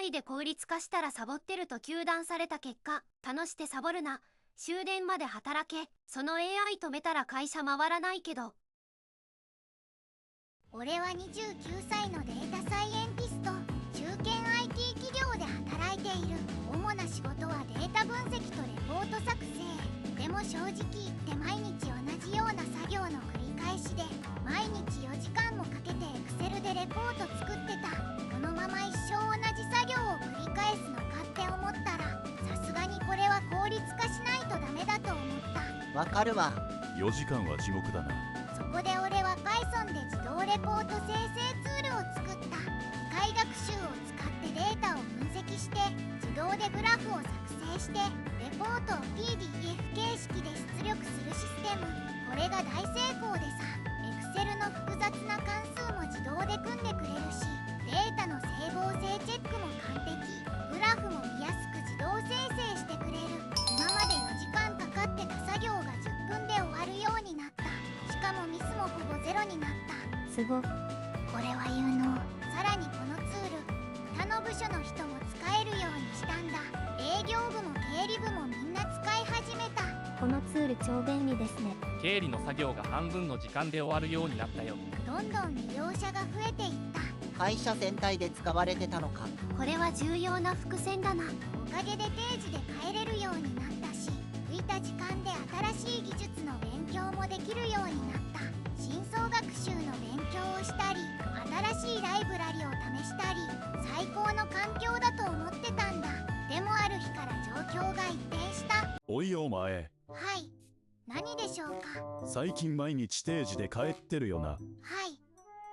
AI で効率化したらサボってると糾弾された結果、楽してサボるな、終電まで働け、その AI 止めたら会社回らないけど。俺は29歳のデータサイエンティスト。中堅 IT 企業で働いている。主な仕事はデータ分析とレポート作成。でも正直言って毎日同じような作業の繰り返しで、毎日4時間もかけて Excel でレポート作ってた。このまま一生同じ作業を繰り返すのかって思ったら、さすがにこれは効率化しないとダメだと思った。わかるわ。4時間は地獄だな。そこで俺は Python で自動レポート生成ツールを作った。機械学習を使ってデータを分析して、自動でグラフを作成して、レポートを PDF 形式で出力するシステム。これが大成功でさ、Excel の複雑な関数も自動で組んでくれるし、データの整合性チェックも完璧。グラフも見やすく自動生成してくれる。今まで4時間かかってた作業が10分で終わるようになった。しかもミスもほぼゼロになった。すごっ。これは有能。さらにこのツール、他の部署の人も使えるようにしたんだ。営業部も経理部もみんな使い始めた。このツール超便利ですね。経理の作業が半分の時間で終わるようになったよ。どんどん利用者が増えていった。会社全体で使われてたのか。これは重要な伏線だな。おかげで定時で帰れるようになったし、浮いた時間で新しい技術の勉強もできるようになった。深層学習の勉強をしたり、新しいライブラリを試したり、最高の環境だと思ってたんだ。でもある日から状況が一転した。おいお前、はい、何でしょうか。最近毎日定時で帰ってるよな。はい、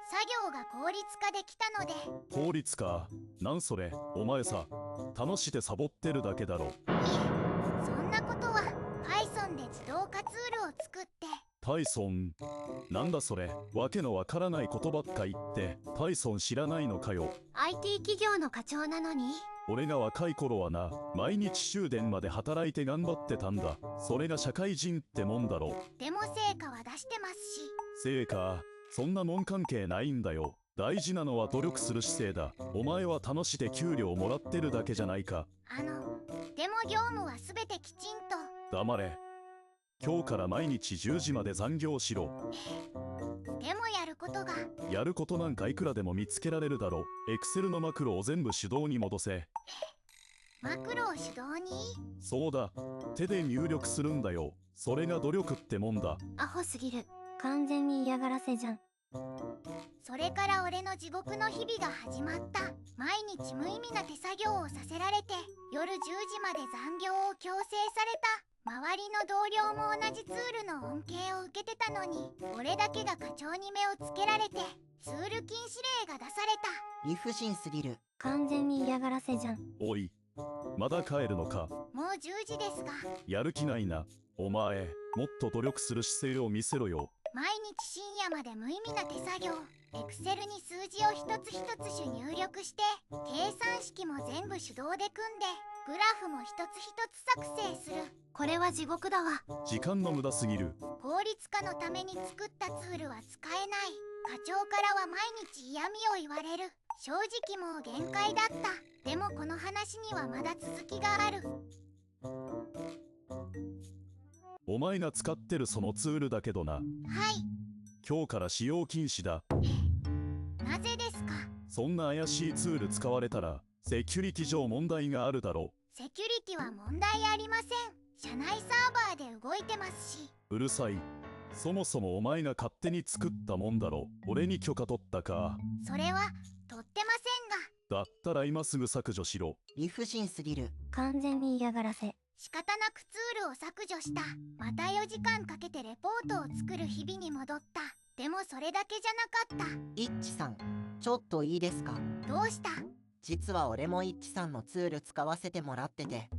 作業が効率化できたので。効率化？なんそれ、お前さ、楽しでサボってるだけだろ。いえ、そんなことは Python で自動化ツールを作って。Python？ なんだそれ、わけのわからないことばっか言って。Python 知らないのかよ。 IT 企業の課長なのに。俺が若い頃はな、毎日終電まで働いて頑張ってたんだ。それが社会人ってもんだろ。でも成果は出してますし。成果？そんなもん関係ないんだよ。大事なのは努力する姿勢だ。お前は楽しで給料もらってるだけじゃないか。でも業務は全てきちんと。黙れ。今日から毎日10時まで残業しろ。でもやることが。やることなんかいくらでも見つけられるだろ。Excel のマクロを全部手動に戻せ。マクロを手動に？そうだ、手で入力するんだよ。それが努力ってもんだ。アホすぎる。完全に嫌がらせじゃん。それから俺の地獄の日々が始まった。毎日無意味な手作業をさせられて、夜10時まで残業を強制された。周りの同僚も同じツールの恩恵を受けてたのに、俺だけが課長に目をつけられて、ツール禁止令が出された。理不尽すぎる。完全に嫌がらせじゃん。おい、まだ帰るのか。もう10時ですが。やる気ないな。お前、もっと努力する姿勢を見せろよ。毎日深夜まで無意味な手作業。Excel に数字を一つ一つ入力して、計算式も全部手動で組んで、グラフも一つ一つ作成する。これは地獄だわ。時間の無駄すぎる。効率化のために作ったツールは使えない。課長からは毎日嫌味を言われる。正直もう限界だった。でもこの話にはまだ続きがある。お前が使ってるそのツールだけどな。はい。今日から使用禁止だ。なぜですか？そんな怪しいツール使われたら、セキュリティ上問題があるだろ。セキュリティは問題ありません。社内サーバーで動いてますし。うるさい。そもそもお前が勝手に作ったもんだろ。俺に許可取ったか。それは取ってませんが。だったら今すぐ削除しろ。理不尽すぎる。完全に嫌がらせ。仕方なくツールを削除した。また4時間かけてレポートを作る日々に戻った。でもそれだけじゃなかった。イッチさん、ちょっといいですか？どうした？実は俺もイッチさんのツール使わせてもらってて。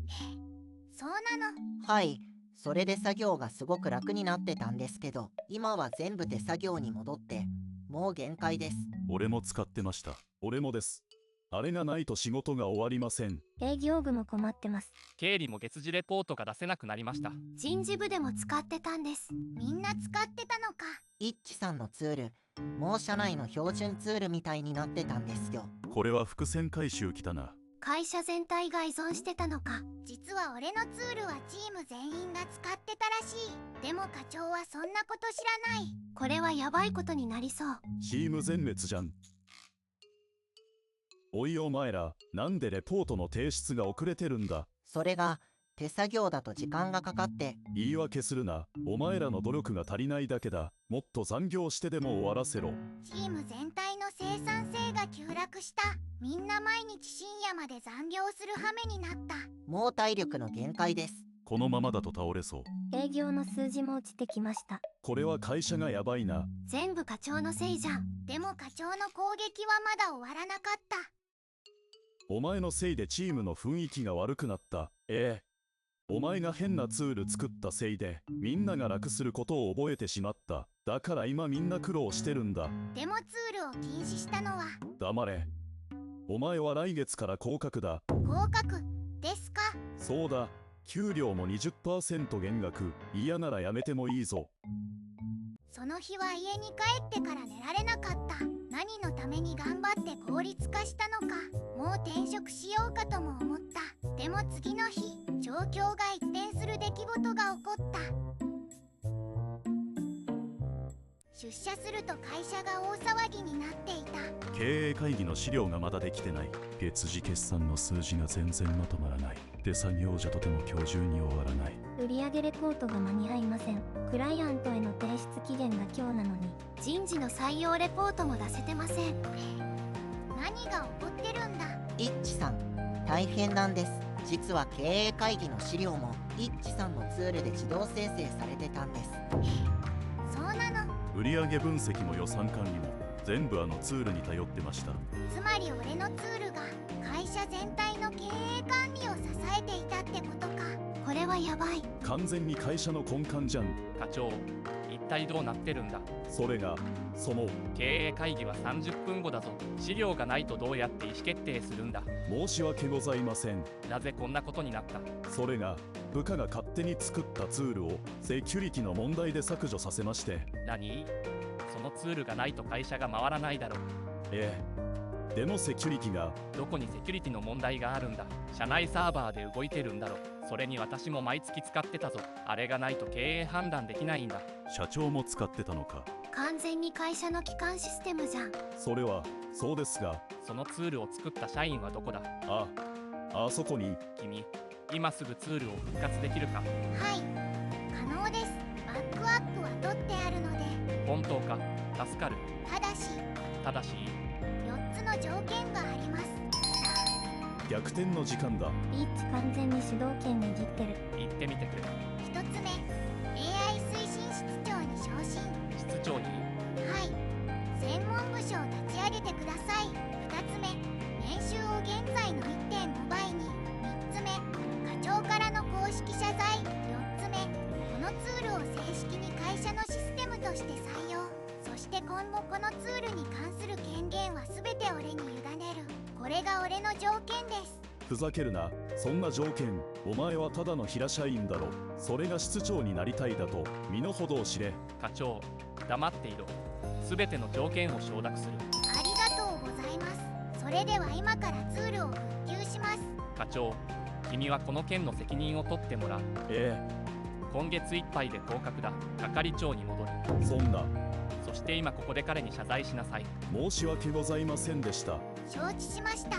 そうなの？はい、それで作業がすごく楽になってたんですけど、今は全部手作業に戻って、もう限界です。俺も使ってました。俺もです。あれがないと仕事が終わりません。営業部も困ってます。経理も月次レポートが出せなくなりました。人事部でも使ってたんです。みんな使ってたのか。イッチさんのツール、もう社内の標準ツールみたいになってたんですよ。これは伏線回収きたな。会社全体が依存してたのか。実は俺のツールはチーム全員が使ってたらしい。でも課長はそんなこと知らない。これはやばいことになりそう。チーム全滅じゃん。おいお前ら、なんでレポートの提出が遅れてるんだ。それが手作業だと時間がかかって。言い訳するな。お前らの努力が足りないだけだ。もっと残業してでも終わらせろ。チーム全体の生産性が急落した。みんな毎日深夜まで残業する羽目になった。もう体力の限界です。このままだと倒れそう。営業の数字も落ちてきました。これは会社がやばいな。全部課長のせいじゃん。でも課長の攻撃はまだ終わらなかった。お前のせいでチームの雰囲気が悪くなった。お前が変なツール作ったせいでみんなが楽することを覚えてしまった。だから今みんな苦労してるんだ。でもツールを禁止したのは。黙れ。お前は来月から降格だ。降格ですか？そうだ。給料も 20% 減額。嫌ならやめてもいいぞ。その日は家に帰ってから寝られなかった。何のために頑張って効率化したのか。もう転職しようかとも思った。でも次の日、状況が一転する出来事が起こった。出社すると会社が大騒ぎになっていた。経営会議の資料がまだできてない。月次決算の数字が全然まとまらない。手作業じゃとても今日中に終わらない。売上レポートが間に合いません。クライアントへの提出期限が今日なのに。人事の採用レポートも出せてません。何が起こってるんだ？イッチさん、大変なんです。実は経営会議の資料もイッチさんのツールで自動生成されてたんです。そうなの？売上分析も予算管理も全部あのツールに頼ってました。つまり俺のツールが会社全体の経営管理を支えていたってことか。これはやばい。完全に会社の根幹じゃん。課長、一体どうなってるんだ。それがその経営会議は30分後だぞ。資料がないとどうやって意思決定するんだ。申し訳ございません。なぜこんなことになった。それが部下が勝手に作ったツールをセキュリティの問題で削除させまして。何？そのツールがないと会社が回らないだろう。でもセキュリティが。どこにセキュリティの問題があるんだ。社内サーバーで動いてるんだろ。それに私も毎月使ってたぞ。あれがないと経営判断できないんだ。社長も使ってたのか。完全に会社の基幹システムじゃん。それはそうですが。そのツールを作った社員はどこだ。あそこに。君、今すぐツールを復活できるか。はい、可能です。バックアップは取ってあるので。本当か。助かる。ただし4つの条件があります。逆転の時間だ。イッチ完全に主導権握ってる。言ってみてくれ。1つ目、 AI 推進室長に昇進。室長に。はい、専門部署を立ち上げてください。2つ目、年収を現在の 1.5 倍に。3つ目、課長からの公式謝罪。4つ目、このツールを正式に会社のシステムとして採用。そして今後このツールに関する権限は全て俺に委ねる。これが俺の条件です。ふざけるな。そんな条件。お前はただの平社員だろ。それが室長になりたいだと身の程を知れ。課長、黙っていろ。すべての条件を承諾する。ありがとうございます。それでは今からツールを復旧します。課長、君はこの件の責任を取ってもらう。今月いっぱいで降格だ。係長に戻る。そんな。そして今ここで彼に謝罪しなさい。申し訳ございませんでした。承知しました。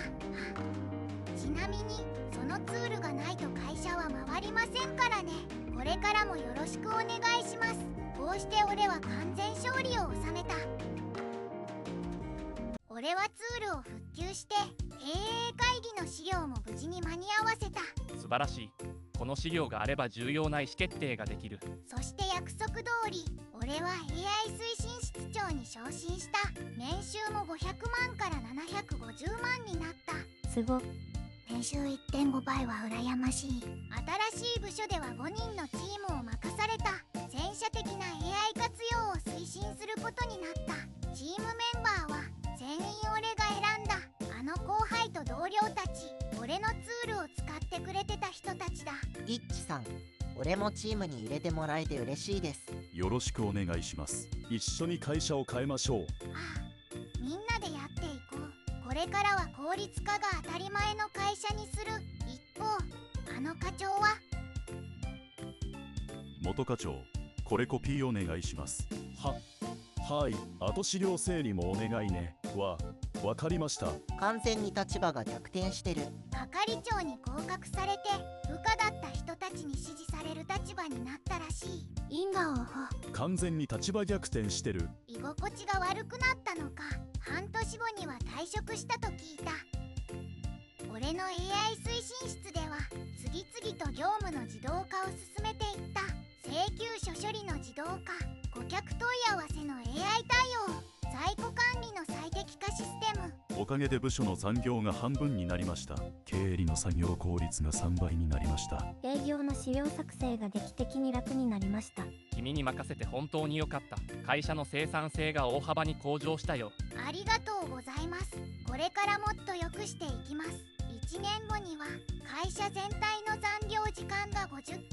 ちなみにそのツールがないと会社は回りませんからね。これからもよろしくお願いします。こうして俺は完全勝利を収めた。俺はツールを復旧して経営会議の資料も無事に間に合わせた。素晴らしい。この資料があれば重要な意思決定ができる。そして約束通り俺は AI 推進室長に昇進した。年収も500万から750万になった。すご。年収 1.5 倍は羨ましい。新しい部署では5人のチームを任された。全社的な AI 活用を推進することになった。チームメンバーは全員俺が選んだ。あの後輩と同僚たち、俺のツールを使ってくれてた人たちだ。イッチさん、俺もチームに入れてもらえて嬉しいです。よろしくお願いします。一緒に会社を変えましょう。ああ、みんなでやっていこう。これからは効率化が当たり前の会社元課長、これコピーお願いします。はい、あと資料整理もお願いね。わかりました。完全に立場が逆転してる。係長に降格されて部下だった人たちに支持される立場になったらしい。因果応報。完全に立場逆転してる。居心地が悪くなったのか、半年後には退職したと聞いた。俺の AI 推進室では次々と業務の自動化を進めていった。請求書処理の自動化、顧客問い合わせの AI 対応、在庫管理の最適化システム。おかげで部署の残業が半分になりました。経理の作業効率が3倍になりました。営業の資料作成が劇的に楽になりました。君に任せて本当に良かった。会社の生産性が大幅に向上したよ。ありがとうございます。これからもっと良くしていきます。1年後には会社全体の残業時間が 50%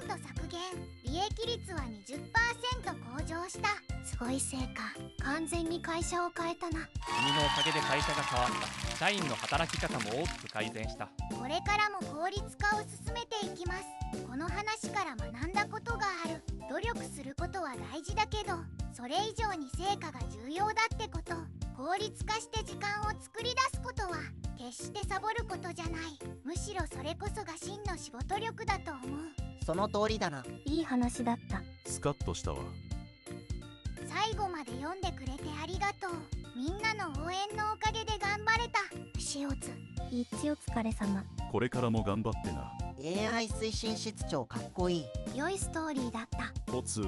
削減、利益率は 20% 向上した。すごい成果。完全に会社を変えたな。君のおかげで会社が変わった。社員の働き方も大きく改善した。これからも効率化を進めていきます。この話から学んだことがある。努力することは大事だけど、それ以上に成果が重要だってこと。効率化して時間を作り出すことは決してサボることじゃない。むしろそれこそが真の仕事力だと思う。その通りだな。いい話だった。スカッとしたわ。最後まで読んでくれてありがとう。みんなの応援のおかげで頑張れた。塩津。一お疲れ様。これからも頑張ってな。AI 推進室長かっこいい。良いストーリーだった。ポツ